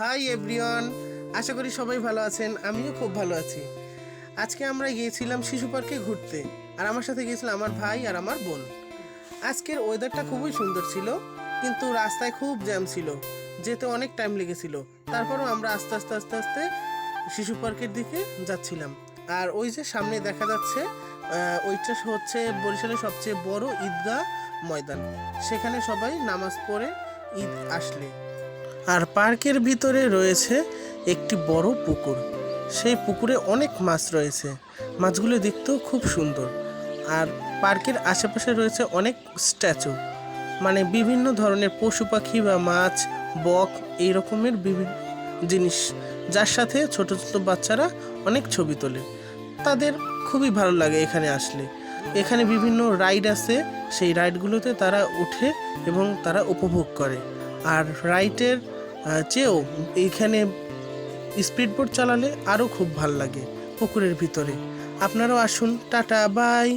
Hi everyone, আশা করি সবাই ভালো আছেন। আমিও খুব ভালো আছি। আজকে আমরা গিয়েছিলাম শিশু পার্কে ঘুরতে, আর আমার সাথে গিয়েছিল আমার ভাই আর আমার বোন। আজকের ওয়েদারটা খুবই সুন্দর ছিল, কিন্তু রাস্তায় খুব জ্যাম ছিল, যেতে অনেক টাইম লেগেছিল। তারপরও আমরা আস্তে আস্তে আস্তে আস্তে শিশু পার্কের দিকে যাচ্ছিলাম। আর ওই যে সামনে দেখা যাচ্ছে, ওইটা হচ্ছে বরিশালের সবচেয়ে বড় ঈদগাহ ময়দান। সেখানে সবাই নামাজ পড়ে ঈদ আসলে। আর পার্কের ভিতরে রয়েছে একটি বড় পুকুর। সেই পুকুরে অনেক মাছ রয়েছে, মাছগুলো দেখতেও খুব সুন্দর। আর পার্কের আশেপাশে রয়েছে অনেক স্ট্যাচু, মানে বিভিন্ন ধরনের পশু পাখি বা মাছ, বক, এই রকমের বিভিন্ন জিনিস, যার সাথে ছোট ছোট বাচ্চারা অনেক ছবি তোলে। তাদের খুবই ভালো লাগে এখানে আসলে। এখানে বিভিন্ন রাইড আছে, সেই রাইডগুলোতে তারা উঠে এবং তারা উপভোগ করে। আর রাইডের চেয়েও এইখানে স্পিড বোট চালালে আরও খুব ভাল লাগে পুকুরের ভিতরে। আপনারাও আসুন। Tata, by.